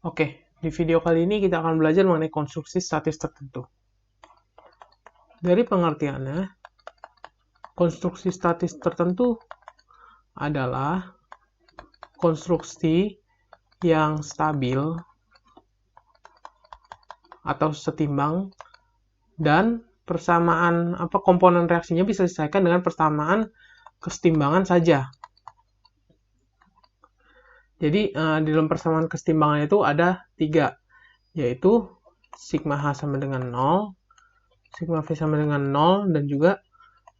Oke, di video kali ini kita akan belajar mengenai konstruksi statis tertentu. Dari pengertiannya, konstruksi statis tertentu adalah konstruksi yang stabil atau setimbang dan persamaan komponen reaksinya bisa diselesaikan dengan persamaan kesetimbangan saja. Jadi di dalam persamaan kesetimbangan itu ada 3, yaitu sigma H sama dengan 0, sigma V sama dengan 0, dan juga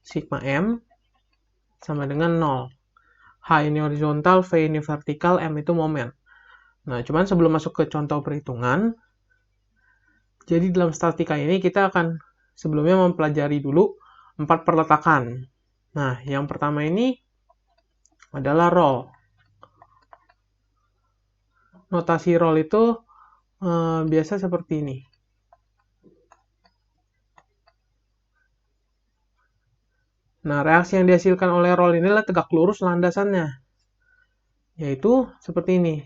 sigma M sama dengan 0. H ini horizontal, V ini vertikal, M itu momen. Nah, cuman sebelum masuk ke contoh perhitungan, jadi dalam statika ini kita akan sebelumnya mempelajari dulu 4 perletakan. Nah, yang pertama ini adalah roll. Notasi roll itu biasa seperti ini. Nah, reaksi yang dihasilkan oleh roll ini adalah tegak lurus landasannya, yaitu seperti ini.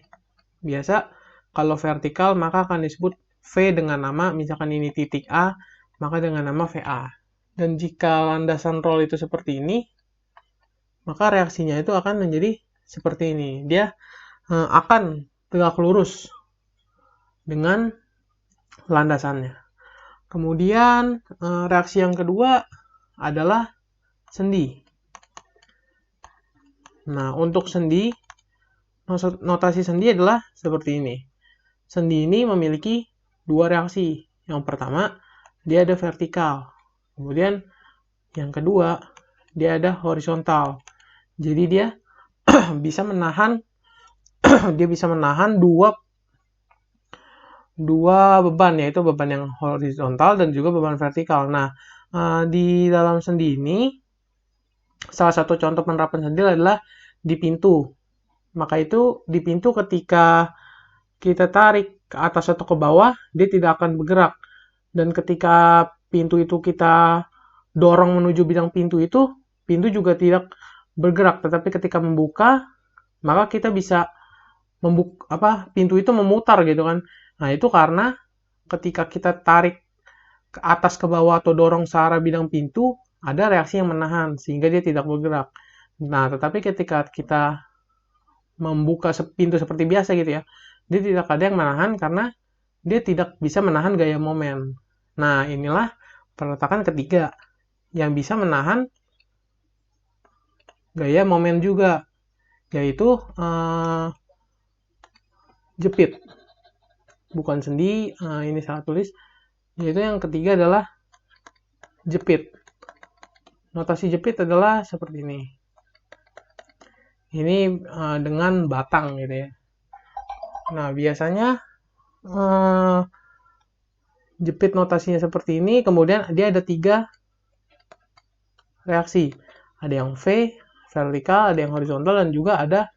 Biasa, kalau vertikal maka akan disebut V dengan nama, misalkan ini titik A, maka dengan nama VA. Dan jika landasan roll itu seperti ini, maka reaksinya itu akan menjadi seperti ini. Dia akan tegak lurus dengan landasannya. Kemudian reaksi yang kedua adalah sendi. Nah, untuk sendi, notasi sendi adalah seperti ini. Sendi ini memiliki 2 reaksi. Yang pertama, dia ada vertikal. Kemudian yang kedua, dia ada horizontal. Jadi dia bisa menahan dua beban, yaitu beban yang horizontal dan juga beban vertikal. Nah, di dalam sendi ini, salah satu contoh penerapan sendi adalah di pintu. Maka itu di pintu ketika kita tarik ke atas atau ke bawah, dia tidak akan bergerak. Dan ketika pintu itu kita dorong menuju bidang pintu itu, pintu juga tidak bergerak. Tetapi ketika membuka, maka kita bisa pintu itu memutar gitu kan. Nah, itu karena ketika kita tarik ke atas ke bawah atau dorong searah bidang pintu, ada reaksi yang menahan sehingga dia tidak bergerak. Nah, tetapi ketika kita membuka pintu seperti biasa gitu ya, dia tidak ada yang menahan karena dia tidak bisa menahan gaya momen. Nah, inilah peletakan ketiga yang bisa menahan gaya momen juga, yaitu jepit. Bukan sendi, ini salah tulis. Yaitu yang ketiga adalah jepit. Notasi jepit adalah seperti ini. Ini dengan batang gitu ya. Nah, biasanya jepit notasinya seperti ini, kemudian dia ada 3 reaksi. Ada yang V, vertikal, ada yang horizontal, dan juga ada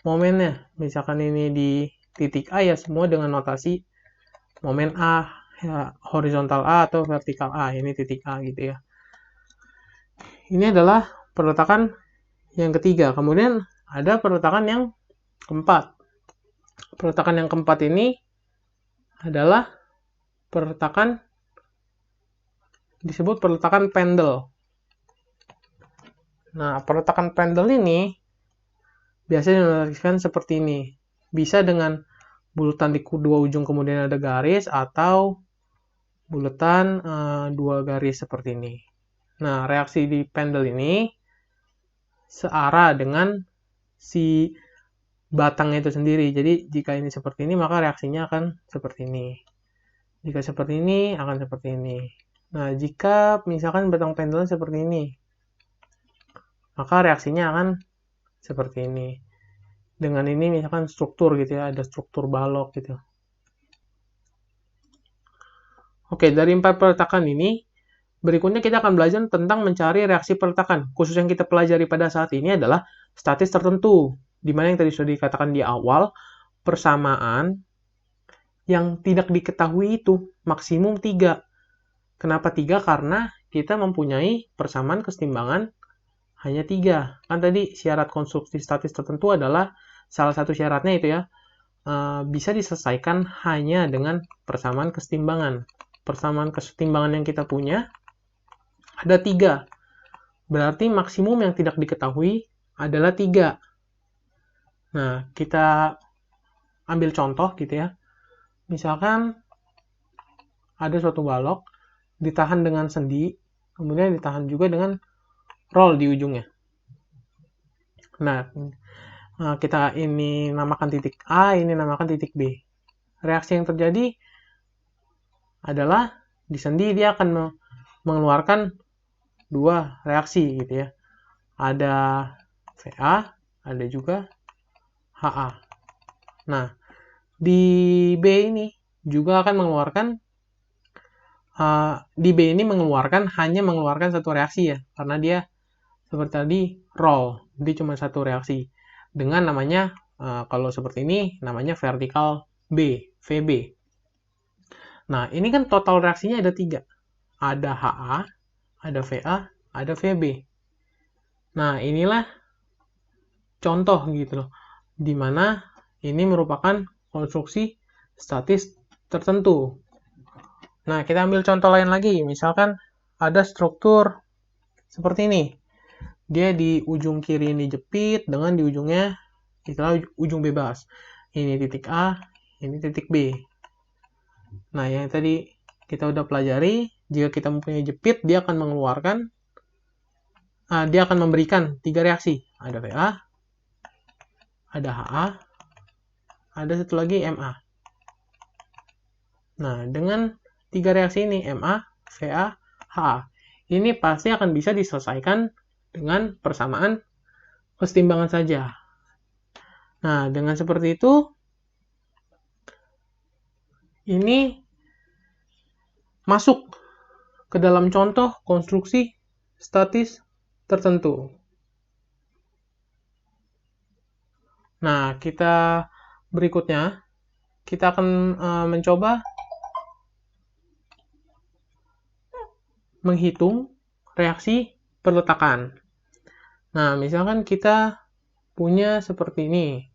momennya. Misalkan ini di titik A ya, semua dengan notasi momen A, ya, horizontal A atau vertikal A. Ini titik A gitu ya. Ini adalah peletakan yang ketiga. Kemudian ada peletakan yang keempat. Peletakan yang keempat ini adalah peletakan disebut peletakan pendel. Nah, peletakan pendel ini biasanya dinotasikan seperti ini. Bisa dengan bulatan di kedua ujung kemudian ada garis, atau bulatan 2 garis seperti ini. Nah, reaksi di pendel ini searah dengan si batangnya itu sendiri. Jadi, jika ini seperti ini, maka reaksinya akan seperti ini. Jika seperti ini, akan seperti ini. Nah, jika misalkan batang pendelnya seperti ini, maka reaksinya akan seperti ini. Dengan ini misalkan struktur gitu ya, ada struktur balok gitu. Oke, dari 4 peletakan ini, berikutnya kita akan belajar tentang mencari reaksi peletakan. Khusus yang kita pelajari pada saat ini adalah statis tertentu, di mana yang tadi sudah dikatakan di awal, persamaan yang tidak diketahui itu maksimum 3. Kenapa 3? Karena kita mempunyai persamaan kesetimbangan hanya 3. Kan tadi syarat konstruksi statis tertentu adalah, salah satu syaratnya itu ya, bisa diselesaikan hanya dengan persamaan kesetimbangan. Persamaan kesetimbangan yang kita punya ada 3. Berarti maksimum yang tidak diketahui adalah 3. Nah, kita ambil contoh gitu ya. Misalkan ada suatu balok ditahan dengan sendi, kemudian ditahan juga dengan roll di ujungnya. Nah, kita ini namakan titik A, ini namakan titik B. Reaksi yang terjadi adalah di sendi dia akan mengeluarkan 2 reaksi gitu ya. Ada VA, ada juga HA. Nah, di B ini juga akan mengeluarkan hanya mengeluarkan satu reaksi ya, karena dia seperti tadi roll, dia cuma satu reaksi. Dengan namanya kalau seperti ini namanya vertikal B, VB. Nah, ini kan total reaksinya ada 3. Ada HA, ada VA, ada VB. Nah, inilah contoh gitu loh, di mana ini merupakan konstruksi statis tertentu. Nah, kita ambil contoh lain lagi. Misalkan ada struktur seperti ini. Dia di ujung kiri ini jepit dengan di ujungnya istilah ujung bebas. Ini titik A, ini titik B. Nah, yang tadi kita udah pelajari, jika kita mempunyai jepit, dia akan memberikan 3 reaksi. Ada VA, ada HA, ada satu lagi MA. Nah, dengan 3 reaksi ini, MA, VA, HA, ini pasti akan bisa diselesaikan dengan persamaan kesetimbangan saja. Nah, dengan seperti itu, ini masuk ke dalam contoh konstruksi statis tertentu. Nah, kita berikutnya, kita akan mencoba menghitung reaksi perletakan. Nah, misalkan kita punya seperti ini.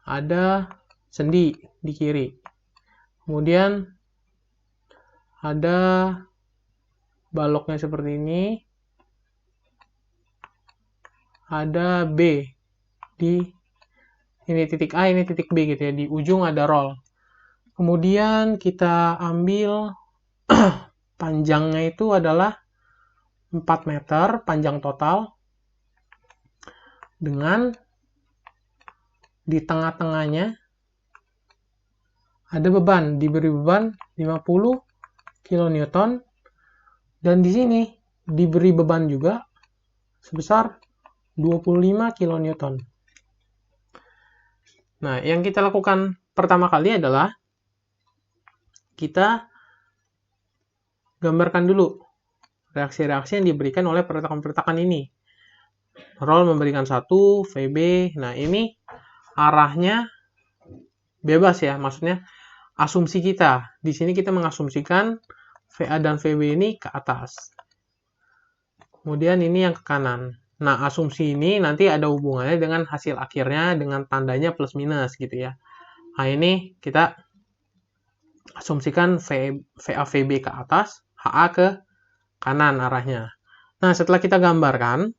Ada sendi di kiri. Kemudian ada baloknya seperti ini. Ada B di ini titik A, ini titik B gitu ya. Di ujung ada roll. Kemudian kita ambil panjangnya itu adalah 4 meter, panjang total. Dengan di tengah-tengahnya ada beban, diberi beban 50 kN. Dan di sini diberi beban juga sebesar 25 kN. Nah, yang kita lakukan pertama kali adalah kita gambarkan dulu reaksi-reaksi yang diberikan oleh perletakan-perletakan ini. Roll memberikan 1, VB. Nah, ini arahnya bebas ya, maksudnya asumsi kita. Di sini kita mengasumsikan VA dan VB ini ke atas. Kemudian ini yang ke kanan. Nah, asumsi ini nanti ada hubungannya dengan hasil akhirnya dengan tandanya plus minus gitu ya. Nah, ini kita asumsikan VA VB ke atas, HA ke kanan arahnya. Nah, setelah kita gambarkan,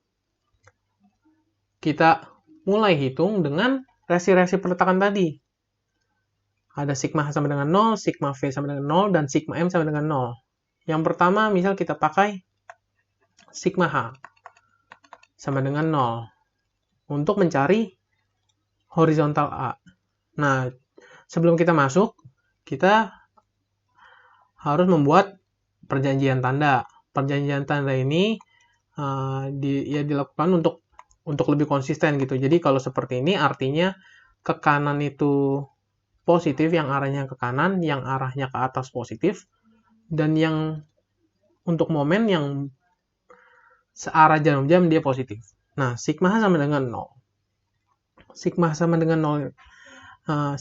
kita mulai hitung dengan reaksi-reaksi perletakan tadi. Ada sigma H sama dengan 0, sigma V sama dengan 0, dan sigma M sama dengan 0. Yang pertama, misal kita pakai sigma H sama dengan 0 untuk mencari horizontal A. Nah, sebelum kita masuk, kita harus membuat perjanjian tanda. Perjanjian tanda ini dilakukan untuk lebih konsisten gitu. Jadi kalau seperti ini artinya ke kanan itu positif, yang arahnya ke kanan, yang arahnya ke atas positif, dan yang untuk momen yang searah jarum jam dia positif. Nah, sigma H sama dengan 0. Sigma H sama dengan 0.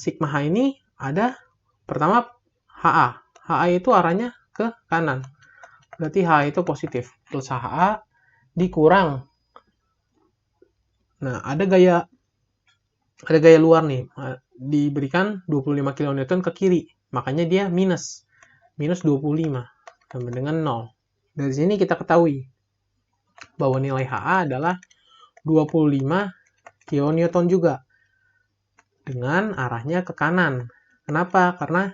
Sigma H ini ada pertama HA. HA itu arahnya ke kanan. Berarti H itu positif. Plus HA dikurang. Nah, ada gaya ada gaya luar nih, diberikan 25 kN ke kiri, makanya dia minus 25 sama dengan 0. Dari sini kita ketahui bahwa nilai HA adalah 25 kN juga, dengan arahnya ke kanan. Kenapa? Karena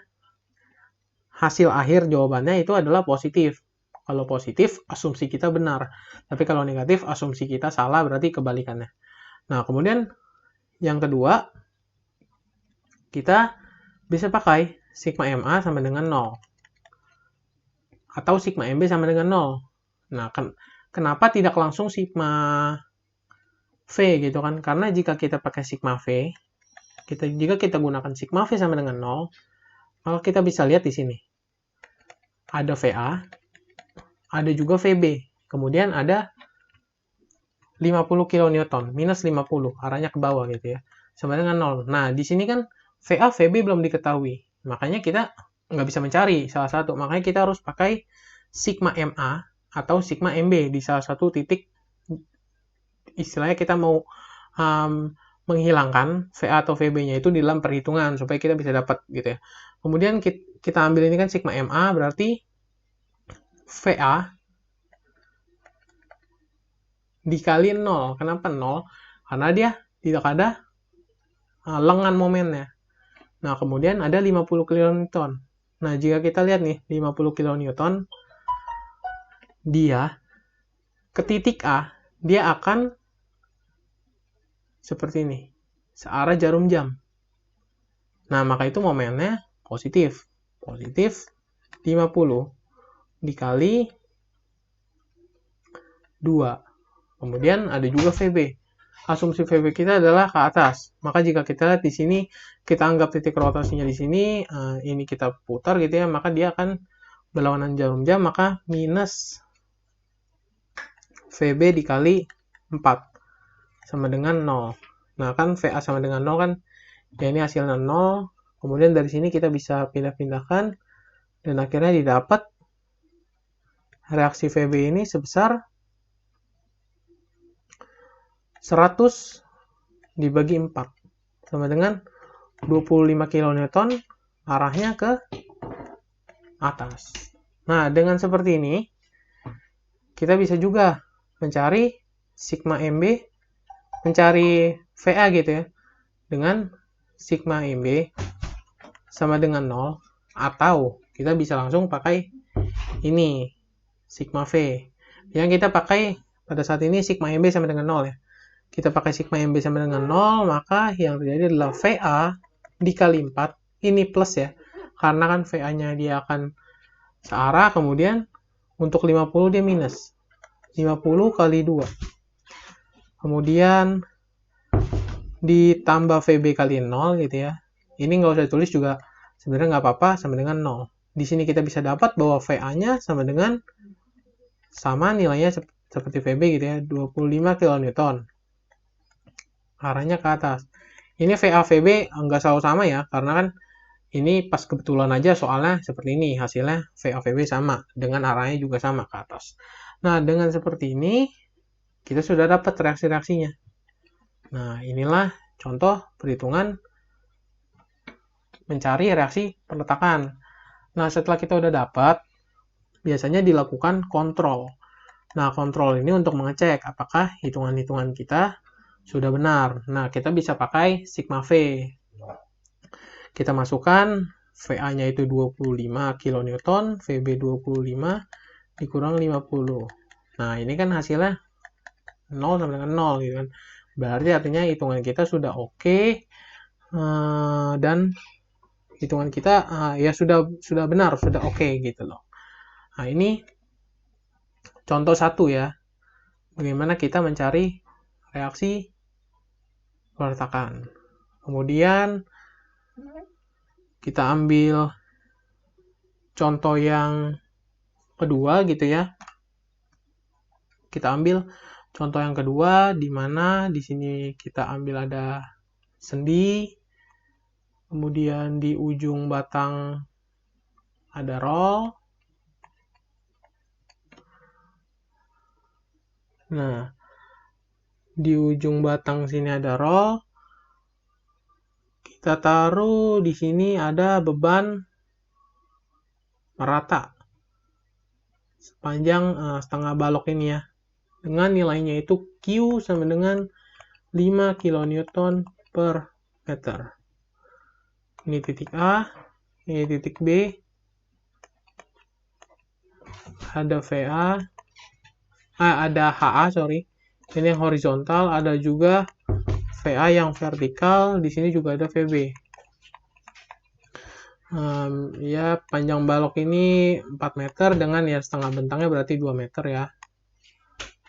hasil akhir jawabannya itu adalah positif. Kalau positif, asumsi kita benar. Tapi kalau negatif, asumsi kita salah, berarti kebalikannya. Nah, kemudian yang kedua, kita bisa pakai sigma MA sama dengan 0. Atau sigma MB sama dengan 0. Nah, kenapa tidak langsung sigma V gitu kan? Karena jika kita pakai sigma V, jika kita gunakan sigma V sama dengan 0, maka kita bisa lihat di sini. Ada VA, ada juga VB. Kemudian ada 50 kN, minus 50, arahnya ke bawah gitu ya. Sama dengan 0. Nah, di sini kan VA, VB belum diketahui. Makanya kita nggak bisa mencari salah satu. Makanya kita harus pakai sigma MA atau sigma MB di salah satu titik. Istilahnya kita mau menghilangkan VA atau VB-nya itu di dalam perhitungan supaya kita bisa dapat gitu ya. Kemudian kita ambil ini kan sigma MA, berarti VA dikali 0. Kenapa 0? Karena dia tidak ada lengan momennya. Nah, kemudian ada 50 kN. Nah, jika kita lihat nih, 50 kN, dia ke titik A, dia akan seperti ini, searah jarum jam. Nah, maka itu momennya positif. Positif 50 dikali 2. Kemudian ada juga VB. Asumsi VB kita adalah ke atas. Maka jika kita lihat di sini, kita anggap titik rotasinya di sini, ini kita putar gitu ya, maka dia akan berlawanan jarum jam, maka minus VB dikali 4 sama dengan 0. Nah, kan VA sama dengan 0 kan, ya ini hasilnya 0. Kemudian dari sini kita bisa pindah-pindahkan, dan akhirnya didapat reaksi VB ini sebesar 100 dibagi 4 sama dengan 25 kN, arahnya ke atas. Nah, dengan seperti ini kita bisa juga mencari sigma MB, mencari VA gitu ya, dengan sigma MB sama dengan 0, atau kita bisa langsung pakai ini sigma V. Yang kita pakai pada saat ini sigma MB sama dengan 0 ya. Kita pakai sigma MB sama dengan 0, maka yang terjadi adalah VA dikali 4, ini plus ya, karena kan VA-nya dia akan searah, kemudian untuk 50 dia minus. 50 kali 2. Kemudian ditambah VB kali 0 gitu ya. Ini nggak usah ditulis juga, sebenarnya nggak apa-apa, sama dengan 0. Di sini kita bisa dapat bahwa VA-nya sama nilainya seperti VB gitu ya, 25 kN. Arahnya ke atas. Ini VA VB nggak selalu sama ya, karena kan ini pas kebetulan aja soalnya seperti ini, hasilnya VA VB sama, dengan arahnya juga sama ke atas. Nah, dengan seperti ini, kita sudah dapat reaksi-reaksinya. Nah, inilah contoh perhitungan mencari reaksi perletakan. Nah, setelah kita udah dapat, biasanya dilakukan kontrol. Nah, kontrol ini untuk mengecek apakah hitungan-hitungan kita sudah benar. Nah, kita bisa pakai sigma V. Kita masukkan VA-nya itu 25 kN, VB 25 dikurang 50. Nah, ini kan hasilnya 0 sama dengan 0 gitu kan. Berarti artinya hitungan kita sudah oke, dan hitungan kita ya sudah benar, sudah oke gitu loh. Nah, ini contoh satu ya. Bagaimana kita mencari reaksi peletakan. Kemudian kita ambil contoh yang kedua gitu ya. Kita ambil contoh yang kedua, di mana di sini kita ambil ada sendi, kemudian di ujung batang ada roll. Nah, di ujung batang sini ada roll, kita taruh di sini ada beban merata sepanjang setengah balok ini ya. Dengan nilainya itu Q sama dengan 5 kN per meter. Ini titik A, ini titik B. Ada VA, ada HA, sorry. Ini yang horizontal, ada juga VA yang vertikal, di sini juga ada VB. Ya, panjang balok ini 4 meter dengan ya setengah bentangnya berarti 2 meter ya.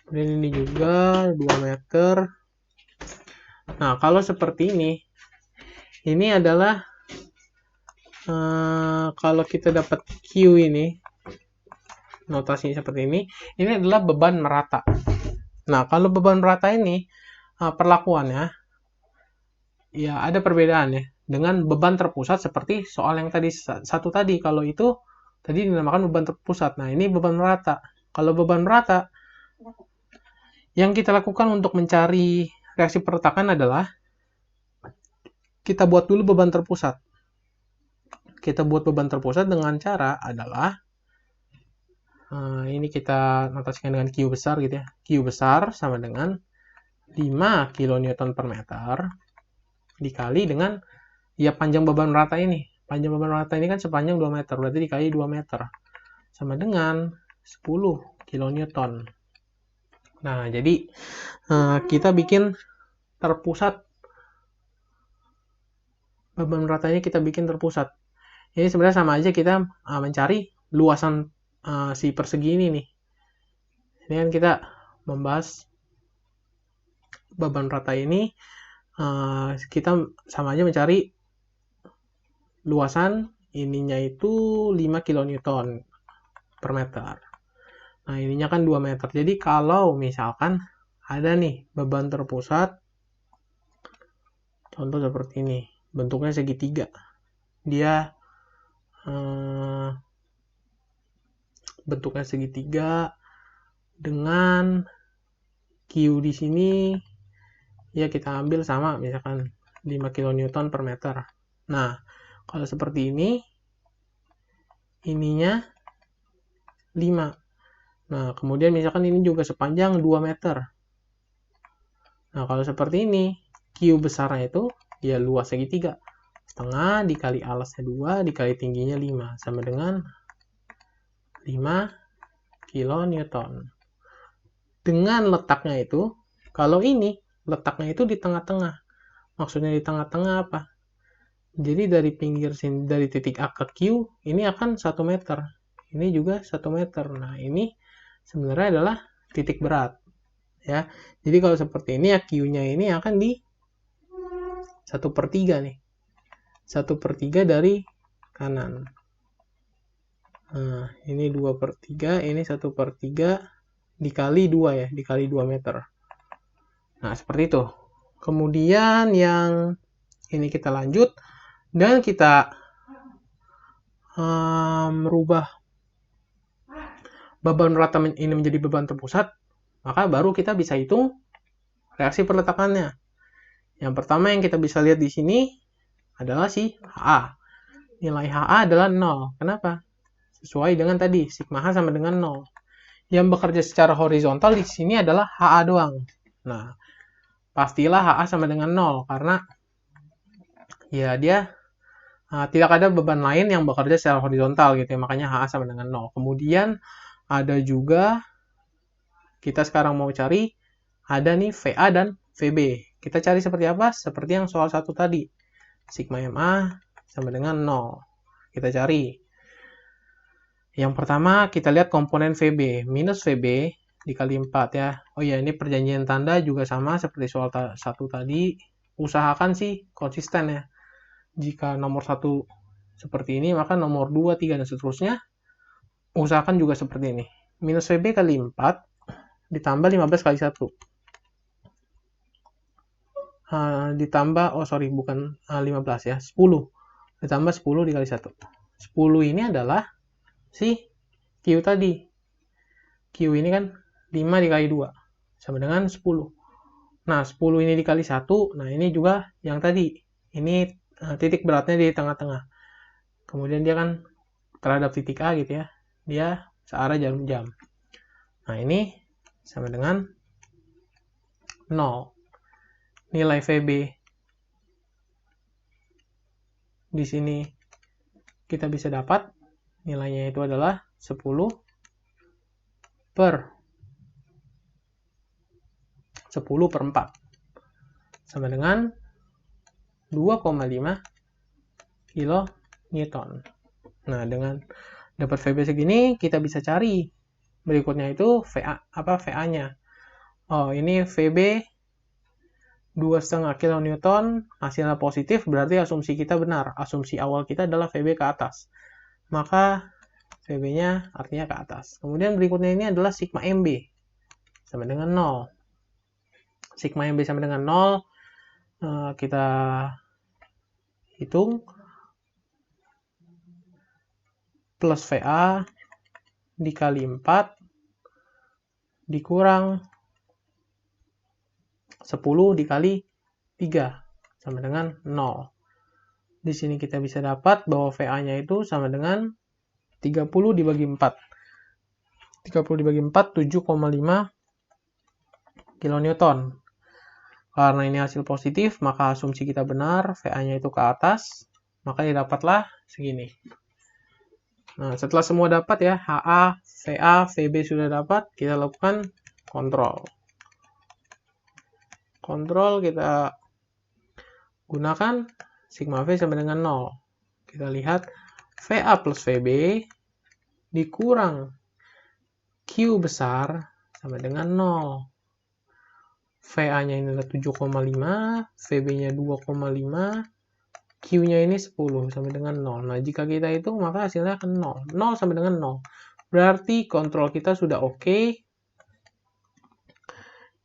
Kemudian ini juga 2 meter. Nah, kalau seperti ini adalah kalau kita dapat Q ini, notasinya seperti ini adalah beban merata. Nah, kalau beban merata ini perlakuannya ya ada perbedaan ya dengan beban terpusat seperti soal yang tadi satu tadi. Kalau itu tadi dinamakan beban terpusat. Nah, ini beban merata. Kalau beban merata yang kita lakukan untuk mencari reaksi perletakan adalah kita buat dulu beban terpusat. Kita buat beban terpusat dengan cara adalah ini kita notasikan dengan Q besar gitu ya. Q besar sama dengan 5 kN per meter dikali dengan ya panjang beban merata ini. Panjang beban merata ini kan sepanjang 2 meter, berarti dikali 2 meter. Sama dengan 10 kN. Nah, jadi kita bikin terpusat. Beban meratanya kita bikin terpusat. Ini sebenarnya sama aja kita mencari luasan si persegi ini nih. Ini kan kita membahas beban rata ini, kita sama aja mencari luasan ininya itu 5 kN per meter. Nah, ininya kan 2 meter. Jadi kalau misalkan ada nih beban terpusat, contoh seperti ini, bentuknya segitiga. Dia bentuknya segitiga dengan Q di sini ya kita ambil sama misalkan 5 kN per meter. Nah, kalau seperti ini ininya 5. Nah, kemudian misalkan ini juga sepanjang 2 meter. Nah, kalau seperti ini Q besarnya itu ya luas segitiga. Setengah dikali alasnya 2 dikali tingginya 5 sama dengan 5 kN. Dengan letaknya itu, kalau ini letaknya itu di tengah-tengah. Maksudnya di tengah-tengah apa? Jadi dari pinggir sini, dari titik A ke Q, ini akan 1 meter. Ini juga 1 meter. Nah, ini sebenarnya adalah titik berat. Ya. Jadi kalau seperti ini ya Q-nya ini akan di 1/3 nih. 1/3 dari kanan. Nah, ini 2/3, ini 1/3 dikali 2 ya, dikali 2 meter. Nah, seperti itu. Kemudian yang ini kita lanjut dan kita merubah beban rata ini menjadi beban terpusat, maka baru kita bisa hitung reaksi perletakannya. Yang pertama yang kita bisa lihat di sini adalah si HA. Nilai HA adalah 0. Kenapa? Sesuai dengan tadi, sigma H sama dengan 0. Yang bekerja secara horizontal di sini adalah HA doang. Nah, pastilah HA sama dengan 0 karena ya dia tidak ada beban lain yang bekerja secara horizontal gitu ya, makanya HA sama dengan 0. Kemudian ada juga kita sekarang mau cari ada nih VA dan VB. Kita cari seperti apa? Seperti yang soal 1 tadi. Sigma MA sama dengan 0. Kita cari. Yang pertama kita lihat komponen VB. Minus VB dikali 4 ya. Oh ya, ini perjanjian tanda juga sama seperti soal 1 tadi. Usahakan sih konsisten ya. Jika nomor 1 seperti ini, maka nomor 2, 3, dan seterusnya usahakan juga seperti ini. Minus VB kali 4 ditambah 15 kali 1. Ditambah, oh sorry, bukan 15 ya, 10. Ditambah 10 dikali 1. 10 ini adalah si Q tadi. Q ini kan 5 dikali 2. Sama dengan 10. Nah, 10 ini dikali 1. Nah, ini juga yang tadi. Ini titik beratnya di tengah-tengah. Kemudian dia kan terhadap titik A gitu ya, dia searah jarum jam. Nah, ini sama dengan 0. Nilai VB di sini kita bisa dapat nilainya itu adalah 10 per 4 sama dengan 2,5 kilonewton. Nah, dengan dapat VB segini kita bisa cari berikutnya itu VA-nya. Oh, ini VB 2,5 kilonewton, hasilnya positif, berarti asumsi kita benar. Asumsi awal kita adalah VB ke atas. Maka VB-nya artinya ke atas. Kemudian berikutnya ini adalah sigma MB sama dengan 0. Sigma MB sama dengan 0, kita hitung plus VA dikali 4 dikurang 10 dikali 3 sama dengan 0. Di sini kita bisa dapat bahwa VA-nya itu sama dengan 30 dibagi 4. 30 dibagi 4, 7,5 kilonewton. Karena ini hasil positif, maka asumsi kita benar, VA-nya itu ke atas, maka didapatlah segini. Nah, setelah semua dapat ya, HA, VA, VB sudah dapat, kita lakukan kontrol. Kontrol kita gunakan sigma V sama dengan 0. Kita lihat VA plus VB dikurang Q besar sama dengan 0. VA-nya ini adalah 7,5, VB-nya 2,5, Q-nya ini 10 sama dengan 0. Nah, jika kita hitung maka hasilnya akan 0. 0 sama dengan 0. Berarti kontrol kita sudah oke,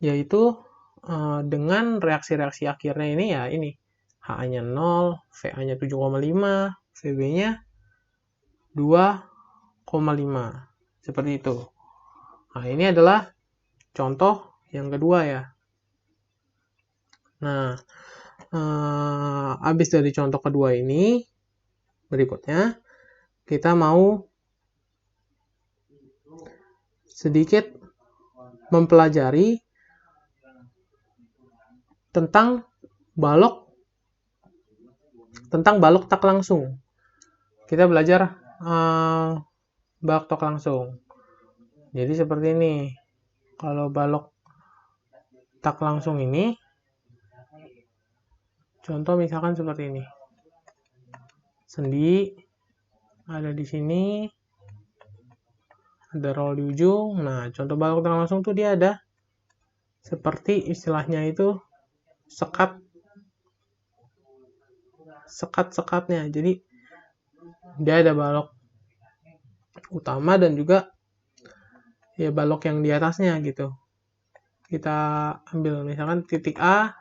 yaitu dengan reaksi-reaksi akhirnya ini ya ini. HA-nya 0, VA-nya 7,5, VB-nya 2,5. Seperti itu. Nah, ini adalah contoh yang kedua ya. Nah, habis dari contoh kedua ini, berikutnya kita mau sedikit mempelajari tentang balok tak langsung. Kita belajar balok tak langsung. Jadi seperti ini. Kalau balok tak langsung ini, contoh misalkan seperti ini. Sendi ada di sini, ada roll di ujung. Nah, contoh balok tak langsung tuh dia ada seperti istilahnya itu sekat-sekatnya. Jadi dia ada balok utama dan juga ya balok yang di atasnya gitu. Kita ambil misalkan titik A,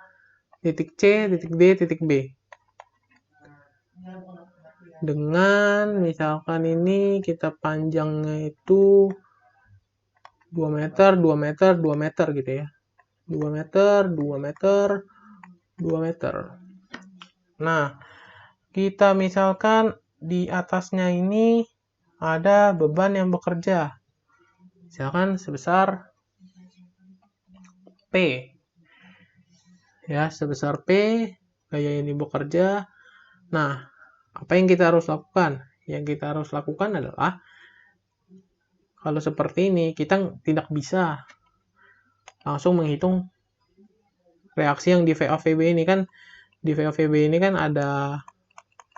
titik C, titik D, titik B. Dengan misalkan ini kita panjangnya itu 2 meter, 2 meter, 2 meter gitu ya. 2 meter, 2 meter, 2 meter. Nah, kita misalkan di atasnya ini ada beban yang bekerja. Misalkan sebesar P. Ya, sebesar P, gaya ini bekerja. Nah, apa yang kita harus lakukan? Yang kita harus lakukan adalah, kalau seperti ini, kita tidak bisa langsung menghitung reaksi yang di VA-VB ini kan. Di VA-VB ini kan ada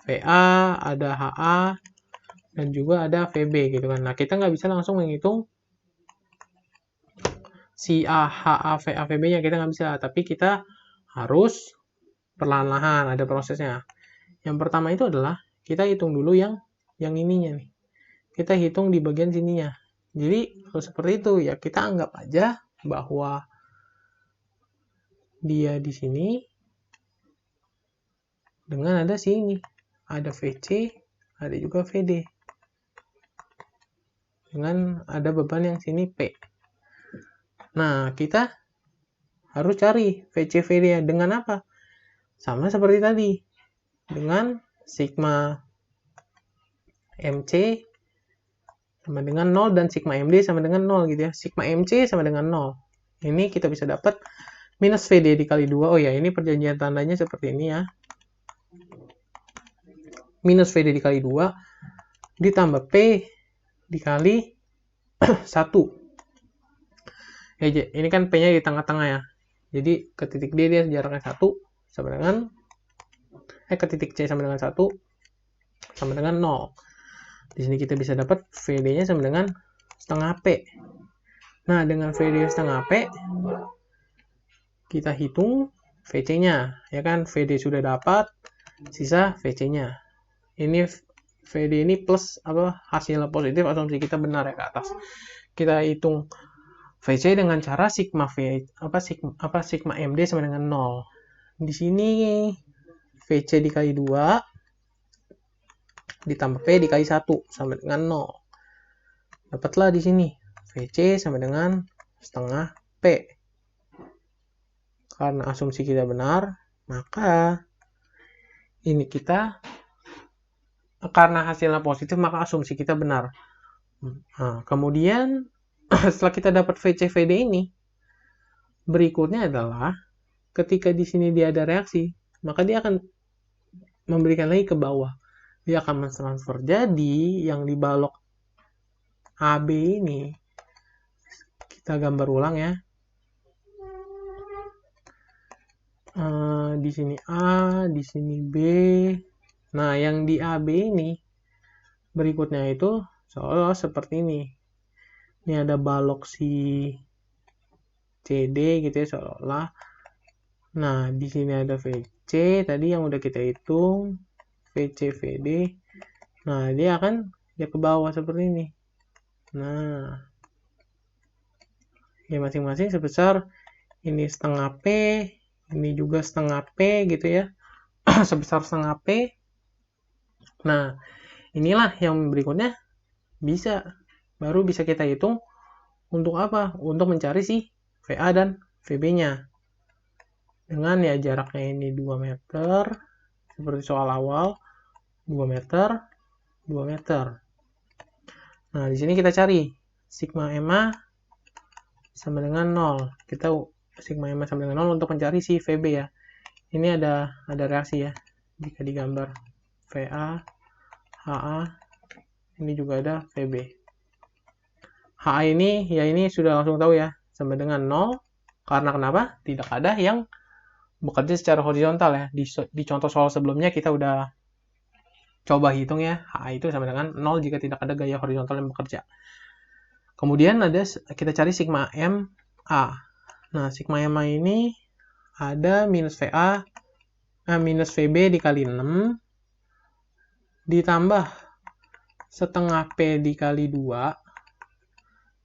VA, ada HA, dan juga ada VB gitu kan. Nah, kita nggak bisa langsung menghitung si A, HA, VA, VB-nya, kita nggak bisa. Tapi kita harus perlahan-lahan, ada prosesnya. Yang pertama itu adalah kita hitung dulu yang ininya nih. Kita hitung di bagian sininya. Jadi kalau seperti itu ya kita anggap aja bahwa dia di sini dengan ada sini, ada VC, ada juga VD. Dengan ada beban yang sini P. Nah, kita harus cari VC VD-nya dengan apa? Sama seperti tadi. dengan sigma MC sama dengan 0 dan sigma MD sama dengan 0 gitu ya. Sigma MC sama dengan 0. Ini kita bisa dapat minus VD dikali 2. Oh ya, ini perjanjian tandanya seperti ini ya. Minus VD dikali 2 ditambah P dikali 1. Ya, ini kan P-nya di tengah-tengah ya. Jadi ke titik D dia jaraknya 1 sama dengan ke titik C sama dengan 1 sama dengan 0. Di sini kita bisa dapat VD-nya sama dengan setengah P. Nah, dengan VD setengah P, kita hitung VC-nya. Ya kan, VD sudah dapat, sisa VC-nya. Ini VD ini plus hasilnya positif, asumsi kita benar ya ke atas. Kita hitung VC dengan cara sigma MD sama dengan 0. Di sini VC dikali 2 ditambah P dikali 1 sama dengan 0. Dapatlah di sini VC sama dengan setengah P. Karena asumsi kita benar, maka ini karena hasilnya positif, maka asumsi kita benar. Nah, kemudian setelah kita dapat VC VD ini, berikutnya adalah ketika di sini dia ada reaksi, maka dia akan memberikan lagi ke bawah. Dia akan mentransfer. Jadi yang di balok AB ini kita gambar ulang ya. Di sini A, di sini B. Nah, yang di AB ini berikutnya itu seolah seperti ini. Ini ada balok si CD gitu ya seolah. Nah, di sini ada VC tadi yang udah kita hitung. VC VD. Nah, dia akan ke bawah seperti ini. Nah, ya masing-masing sebesar ini setengah P, ini juga setengah P gitu ya. Sebesar setengah P. Nah, inilah yang berikutnya baru bisa kita hitung untuk apa? Untuk mencari si VA dan VB-nya. Dengan ya jaraknya ini 2 meter, seperti soal awal, 2 meter, 2 meter. Nah, di sini kita cari sigma MA sama dengan 0. Kita sigma MA sama dengan 0 untuk mencari si VB ya. Ini ada reaksi ya. Jika digambar VA, HA, ini juga ada VB. HA ini, ya ini sudah langsung tahu ya, sama dengan 0. Karena kenapa? Tidak ada yang bekerja secara horizontal ya. Di contoh soal sebelumnya kita udah coba hitung ya, HA itu sama dengan 0 jika tidak ada gaya horizontal yang bekerja. Kemudian kita cari sigma MA. Nah, sigma MA ini ada minus minus VB dikali 6 ditambah setengah P dikali 2.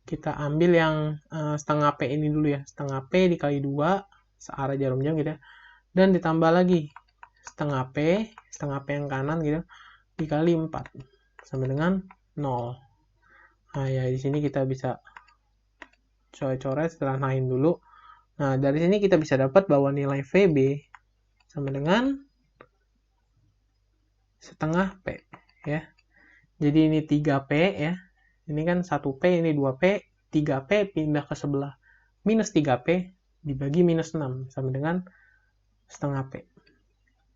Kita ambil yang setengah P ini dulu ya. Setengah P dikali 2 searah jarum jam gitu ya. Dan ditambah lagi setengah P yang kanan gitu dikali 4 sama dengan 0. Nah, ya di sini kita bisa coret-coret setelah naik dulu. Nah, dari sini kita bisa dapat bahwa nilai VB sama dengan setengah P ya. Jadi ini 3P ya. Ini kan 1P, ini 2P, 3P pindah ke sebelah. Minus 3P dibagi minus 6 sama dengan setengah P.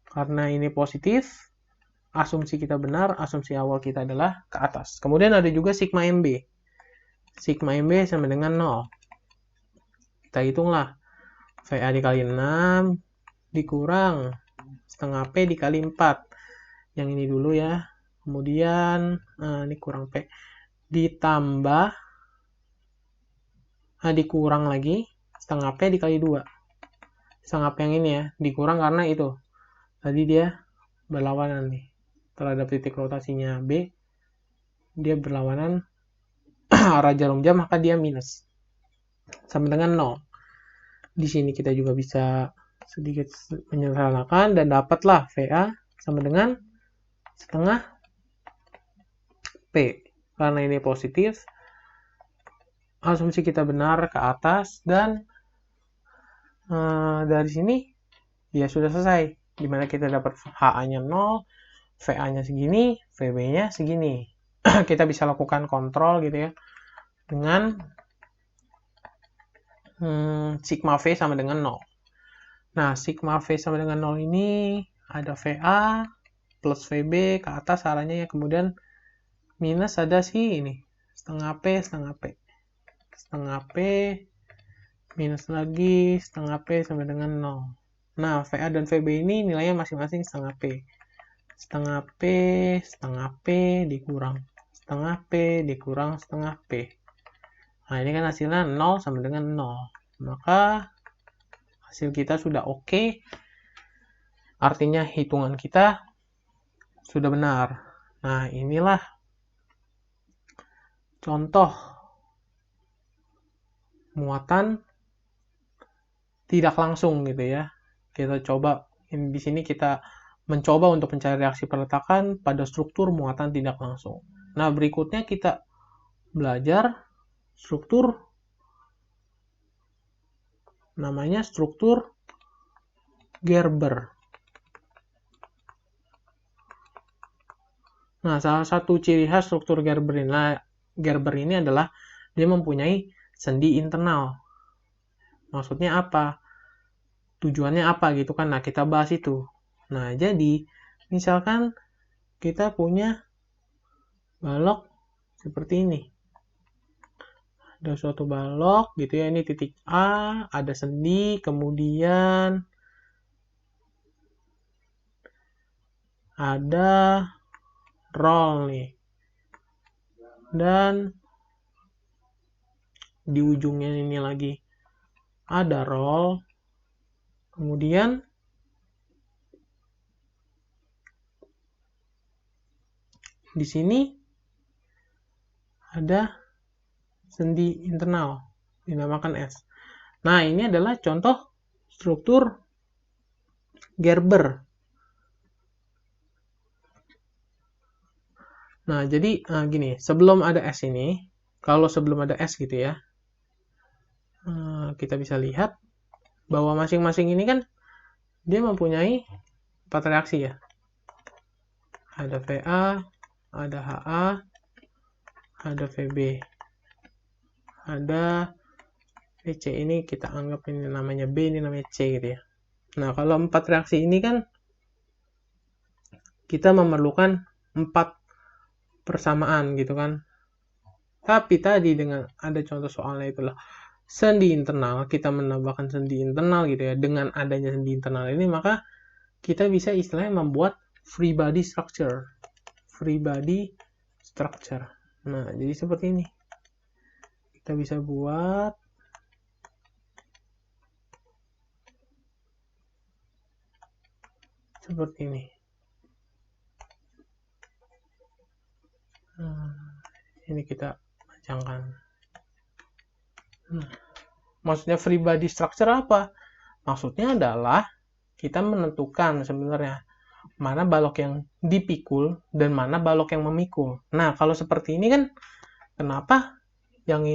Karena ini positif, asumsi kita benar, asumsi awal kita adalah ke atas. Kemudian ada juga sigma MB. Sigma MB sama dengan 0. Kita hitunglah. VA dikali 6 dikurang setengah P dikali 4. Yang ini dulu ya. Kemudian ini kurang P. Ditambah dikurang lagi setengah P dikali 2. Setengah P yang ini ya. Dikurang karena itu. Tadi dia berlawanan nih. Terhadap titik rotasinya B. Dia berlawanan arah jarum jam, maka dia minus. Sama dengan 0. Di sini kita juga bisa sedikit menyederhanakan dan dapatlah VA sama dengan setengah P. Karena ini positif, asumsi kita benar ke atas dan dari sini ya sudah selesai. dimana kita dapat HA-nya 0, VA-nya segini, VB-nya segini. Kita bisa lakukan kontrol gitu ya, dengan sigma V sama dengan 0. Nah, sigma V sama dengan 0 ini ada VA plus VB ke atas arahnya ya, kemudian minus ada si ini, setengah P, setengah P, minus lagi setengah P sama dengan 0. Nah, VA dan VB ini nilainya masing-masing setengah P. Setengah P dikurang setengah P dikurang setengah P. Nah, ini kan hasilnya 0 sama dengan 0. Maka hasil kita sudah oke. Artinya hitungan kita sudah benar. Nah, inilah contoh muatan tidak langsung gitu ya. Kita coba di sini kita mencoba untuk mencari reaksi peletakan pada struktur muatan tidak langsung. Nah, berikutnya kita belajar struktur namanya struktur Gerber. Nah, salah satu ciri khas struktur Gerber ini adalah dia mempunyai sendi internal. Maksudnya apa? Tujuannya apa gitu kan? Nah, kita bahas itu. Nah, jadi misalkan kita punya balok seperti ini. Ada suatu balok gitu ya, ini titik A, ada sendi, kemudian ada roll nih. Dan di ujungnya ini lagi ada roll. Kemudian di sini ada sendi internal dinamakan S. Nah, ini adalah contoh struktur Gerber. Nah, jadi gini, sebelum ada S ini, kalau sebelum ada S gitu ya, kita bisa lihat bahwa masing-masing ini kan dia mempunyai 4 reaksi ya. Ada VA, ada HA, ada VB, ada VC. Ini kita anggap ini namanya B, ini namanya C gitu ya. Nah, kalau 4 reaksi ini kan kita memerlukan 4 persamaan gitu kan. Tapi tadi dengan ada contoh soalnya itulah sendi internal, kita menambahkan sendi internal gitu ya. Dengan adanya sendi internal ini, maka kita bisa istilahnya membuat free body structure. Free body structure. Nah, jadi seperti ini. Kita bisa buat seperti ini. Ini kita panjangkan. Maksudnya free body structure apa? Maksudnya adalah kita menentukan sebenarnya mana balok yang dipikul dan mana balok yang memikul. Nah, kalau seperti ini kan kenapa yang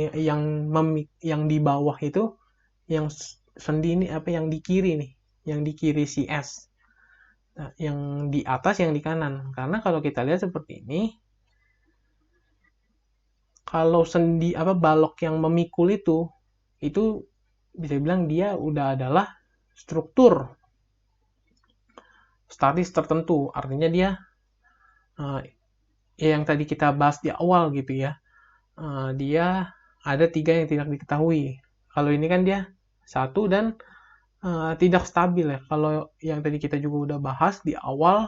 di bawah itu yang sendi ini apa yang di kiri nih, yang di kiri si S. Nah, yang di atas yang di kanan. Karena kalau kita lihat seperti ini, kalau sendi apa balok yang memikul itu bisa bilang dia udah adalah struktur statis tertentu. Artinya dia yang tadi kita bahas di awal gitu ya. Dia ada 3 yang tidak diketahui. Kalau ini kan dia 1 dan tidak stabil ya. Kalau yang tadi kita juga udah bahas di awal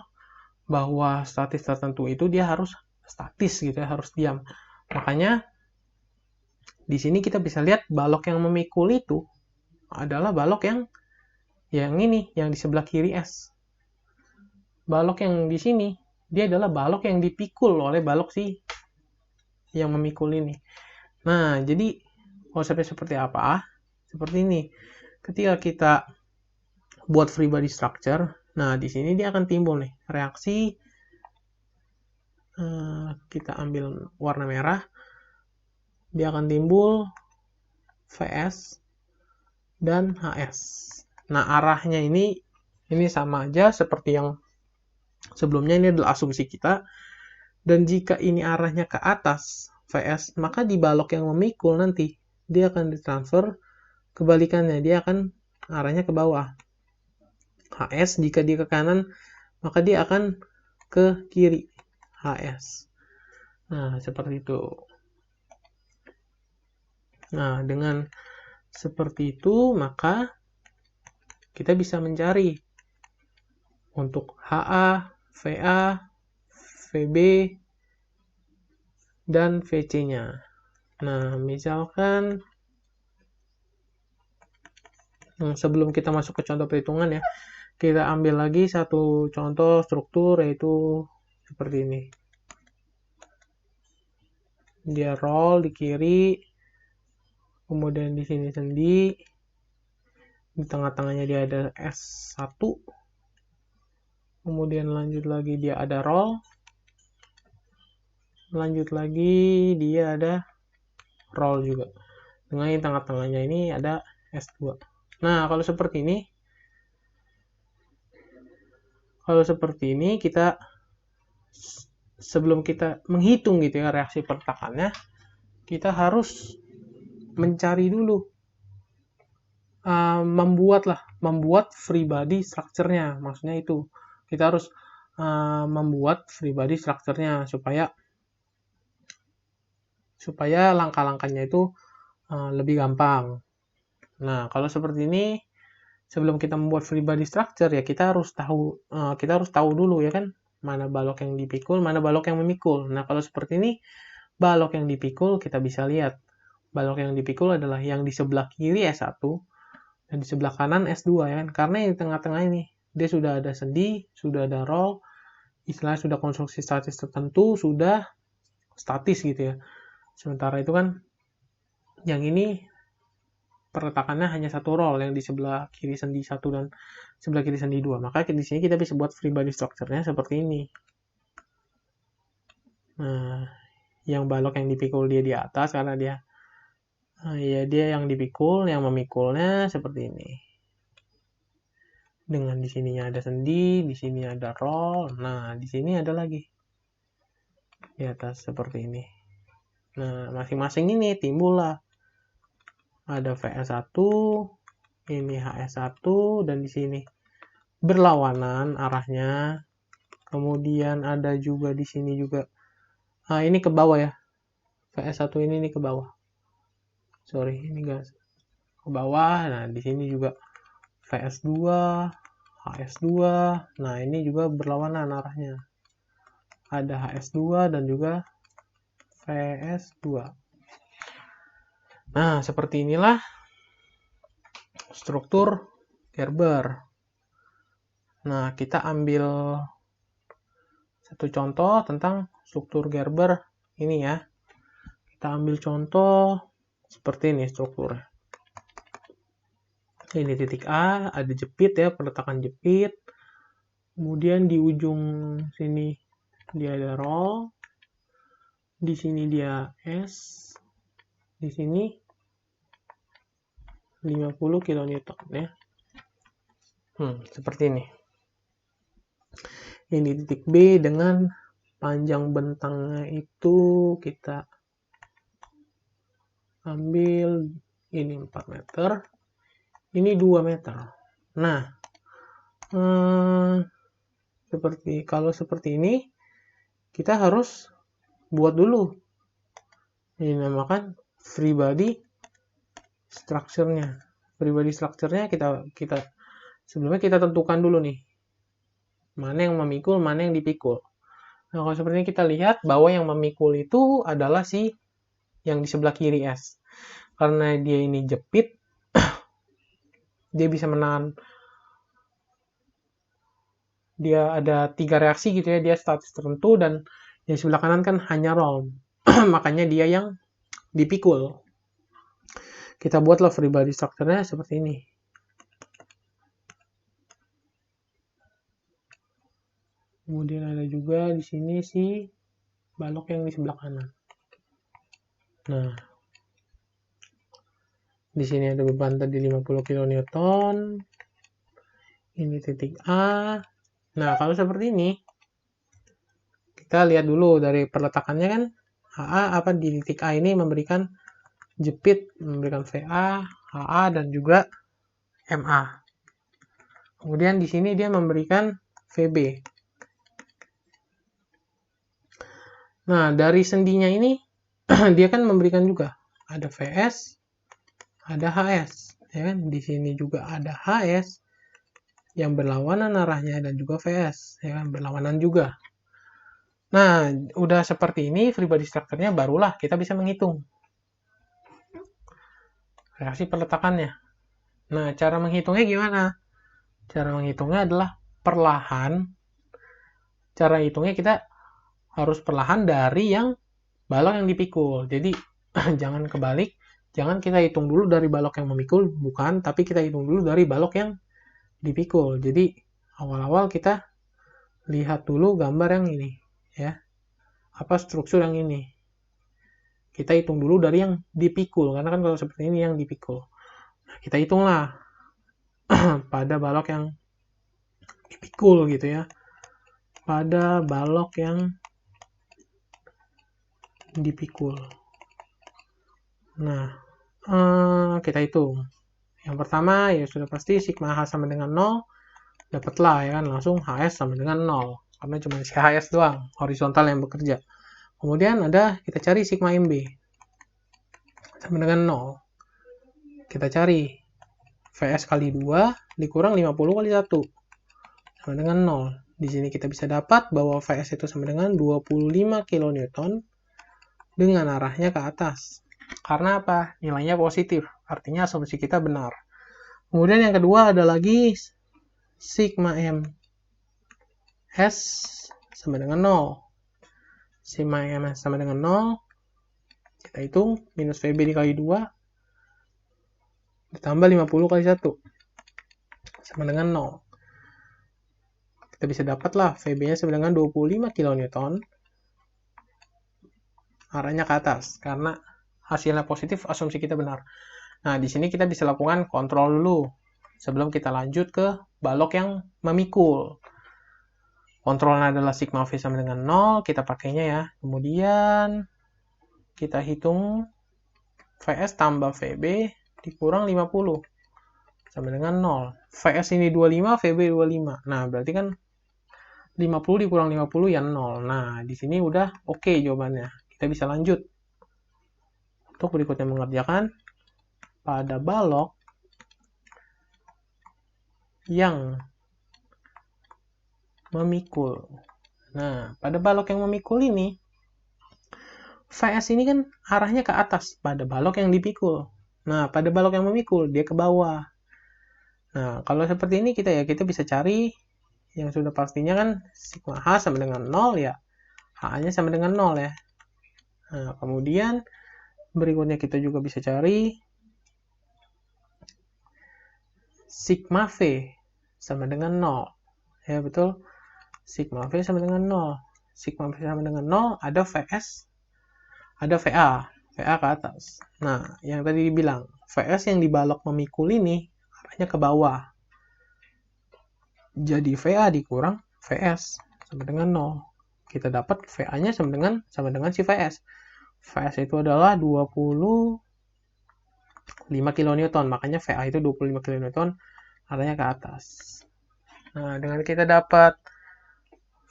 bahwa statis tertentu itu dia harus statis gitu ya, harus diam. Makanya di sini kita bisa lihat balok yang memikul itu adalah balok yang ini, yang di sebelah kiri S. Balok yang di sini dia adalah balok yang dipikul oleh balok si yang memikul ini. Nah, jadi konsepnya seperti apa? Seperti ini. Ketika kita buat free body structure, nah di sini dia akan timbul nih reaksi. Kita ambil warna merah, dia akan timbul VS dan HS. Nah, arahnya ini Ini sama aja seperti yang sebelumnya, ini adalah asumsi kita. Dan jika ini arahnya ke atas, VS, maka di balok yang memikul nanti, dia akan ditransfer kebalikannya, dia akan arahnya ke bawah. HS, jika dia ke kanan, maka dia akan ke kiri, HS. Nah, seperti itu. Nah, dengan seperti itu, maka kita bisa mencari untuk HA, VA, VB, dan VC-nya. Nah, misalkan sebelum kita masuk ke contoh perhitungan ya, kita ambil lagi satu contoh struktur, yaitu seperti ini. Dia roll di kiri, kemudian di sini sendi, di tengah-tengahnya dia ada S1, kemudian lanjut lagi dia ada roll, lanjut lagi dia ada roll juga, dengan di tengah-tengahnya ini ada S2. Nah, kalau seperti ini kita sebelum kita menghitung gitu ya reaksi pertakannya, kita harus mencari dulu, membuat free body structure-nya. Maksudnya itu kita harus membuat free body structure-nya supaya langkah-langkahnya itu lebih gampang. Nah, kalau seperti ini, sebelum kita membuat free body structure ya kita harus tahu dulu ya kan, mana balok yang dipikul, mana balok yang memikul. Nah, kalau seperti ini, balok yang dipikul kita bisa lihat. Balok yang dipikul adalah yang di sebelah kiri S1 dan di sebelah kanan S2 ya kan. Karena di tengah-tengah ini dia sudah ada sendi, sudah ada roll, istilahnya sudah konstruksi statis tertentu, sudah statis gitu ya. Sementara itu kan yang ini perletakannya hanya satu roll, yang di sebelah kiri sendi 1 dan sebelah kiri sendi 2. Maka di sini kita bisa buat free body structure-nya seperti ini. Nah, yang balok yang dipikul dia di atas karena dia yang dipikul, yang memikulnya seperti ini. Dengan di sininya ada sendi, di sini ada roll. Nah, di sini ada lagi di atas seperti ini. Nah, masing-masing ini timbullah ada VS1, ini HS1, dan di sini berlawanan arahnya. Kemudian ada juga di sini juga. Nah, ini ke bawah ya. VS1 ini ke bawah. Sorry, ini enggak ke bawah. Nah, di sini juga VS2, HS2. Nah, ini juga berlawanan arahnya. Ada HS2 dan juga VS2. Nah, seperti inilah struktur Gerber. Nah, kita ambil satu contoh tentang struktur Gerber ini ya. Kita ambil contoh seperti ini strukturnya. Ini titik A, ada jepit ya, peletakan jepit. Kemudian di ujung sini dia ada roll. Di sini dia S. Di sini 50 kN ya. Seperti ini. Ini titik B dengan panjang bentangnya itu kita ambil ini 4 meter. Ini 2 meter. Nah, kalau seperti ini kita harus buat dulu. Ini dinamakan free body structure-nya. Free body structure-nya kita sebelumnya kita tentukan dulu nih. Mana yang memikul, mana yang dipikul. Nah, kalau seperti ini kita lihat bahwa yang memikul itu adalah si yang di sebelah kiri S. Karena dia ini jepit, dia bisa menahan, dia ada 3 reaksi gitu ya, dia statis tertentu, dan yang sebelah kanan kan hanya roll. Makanya dia yang dipikul. Kita buatlah free body structure-nya seperti ini. Kemudian ada juga di sini si balok yang di sebelah kanan. Nah, di sini ada beban tadi 50 kN. Ini titik A. Nah, kalau seperti ini, kita lihat dulu dari perletakannya kan, HA apa di titik A ini memberikan jepit, memberikan VA, HA, dan juga MA. Kemudian di sini dia memberikan VB. Nah, dari sendinya ini, dia kan memberikan juga, ada VS, ada HS. Ya kan? Di sini juga ada HS, yang berlawanan arahnya, dan juga VS. Ya kan? Berlawanan juga. Nah, udah seperti ini, free body structure-nya barulah kita bisa menghitung reaksi peletakannya. Nah, cara menghitungnya gimana? Cara menghitungnya adalah perlahan. Cara hitungnya kita harus perlahan dari yang balok yang dipikul. Jadi, jangan kebalik. Jangan kita hitung dulu dari balok yang memikul, bukan. Tapi kita hitung dulu dari balok yang dipikul. Jadi, awal-awal kita lihat dulu gambar yang ini. Ya, apa struktur yang ini. Kita hitung dulu dari yang dipikul, karena kan kalau seperti ini yang dipikul. Nah, kita hitunglah pada balok yang dipikul gitu ya. Pada balok yang dipikul. Nah, kita hitung. Yang pertama ya sudah pasti sigma H sama dengan 0. Dapatlah ya kan langsung HS sama dengan 0. Karena cuma si HS doang, horizontal yang bekerja. Kemudian ada kita cari sigma MB sama dengan 0. Kita cari VS kali 2 dikurang 50 kali 1 sama dengan 0. Di sini kita bisa dapat bahwa VS itu sama dengan 25 kN dengan arahnya ke atas. Karena apa? Nilainya positif. Artinya asumsi kita benar. Kemudian yang kedua ada lagi sigma M S sama dengan 0. Sigma M S sama dengan 0. Kita hitung minus VB dikali 2 ditambah 50 kali 1 sama dengan 0. Kita bisa dapatlah VB-nya sama dengan 25 kN. Arahnya ke atas karena hasilnya positif, asumsi kita benar. Nah, di sini kita bisa lakukan kontrol dulu sebelum kita lanjut ke balok yang memikul. Kontrolnya adalah sigma V sama dengan 0, kita pakainya ya. Kemudian kita hitung VS tambah VB dikurang 50 sama dengan 0. VS ini 25, VB 25. Nah, berarti kan 50 dikurang 50 ya 0. Nah, di sini udah oke jawabannya. Kita bisa lanjut. Untuk berikutnya mengerjakan pada balok yang memikul. Nah, pada balok yang memikul ini, VS ini kan arahnya ke atas pada balok yang dipikul. Nah, pada balok yang memikul, dia ke bawah. Nah, kalau seperti ini kita bisa cari yang sudah pastinya kan sigma H sama dengan 0 ya. H-nya sama dengan 0 ya. Nah, kemudian berikutnya kita juga bisa cari sigma V sama dengan 0. Ya, betul. Sigma V sama dengan 0. Sigma V sama dengan 0, ada VS, ada VA. VA ke atas. Nah, yang tadi dibilang, VS yang dibalok memikul ini, arahnya ke bawah. Jadi, VA dikurang VS sama dengan 0. Kita dapat VA-nya sama dengan si VS. VS itu adalah 25 kN, makanya VA itu 25 kN, arahnya ke atas. Nah, dengan kita dapat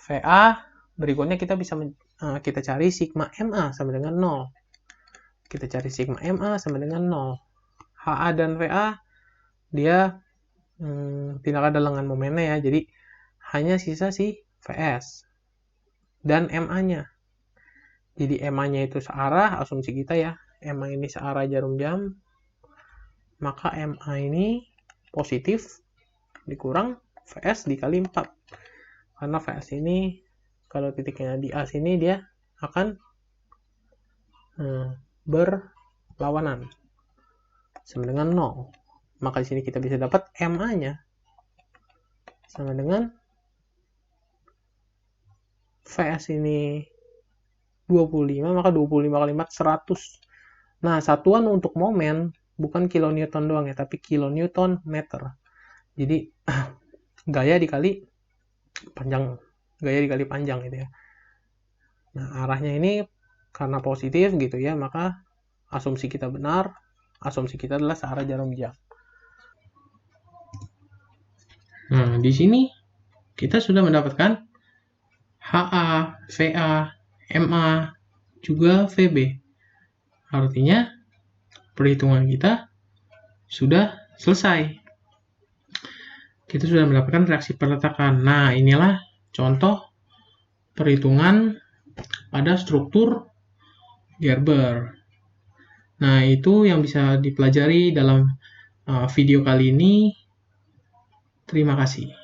VA, berikutnya kita bisa kita cari sigma MA sama dengan 0. Kita cari sigma MA sama dengan 0. HA dan VA, dia tidak ada lengan momennya ya, jadi hanya sisa si VS dan MA-nya. Jadi MA-nya itu searah, asumsi kita ya, MA ini searah jarum jam, maka MA ini positif dikurang VS dikali 4. Karena VS ini kalau titiknya di A sini dia akan berlawanan sama dengan 0. Maka di sini kita bisa dapat MA-nya sama dengan VS ini 25, maka 25 kali 4 100. Nah, satuan untuk momen bukan kilonewton doang ya, tapi kilonewton meter. Jadi gaya dikali panjang, gitu ya. Nah, arahnya ini karena positif gitu ya, maka asumsi kita benar, asumsi kita adalah searah jarum jam. Nah, di sini kita sudah mendapatkan HA, VA, MA, juga VB. Artinya, perhitungan kita sudah selesai. Kita sudah mendapatkan reaksi perletakan. Nah, inilah contoh perhitungan pada struktur Gerber. Nah, itu yang bisa dipelajari dalam video kali ini. Terima kasih.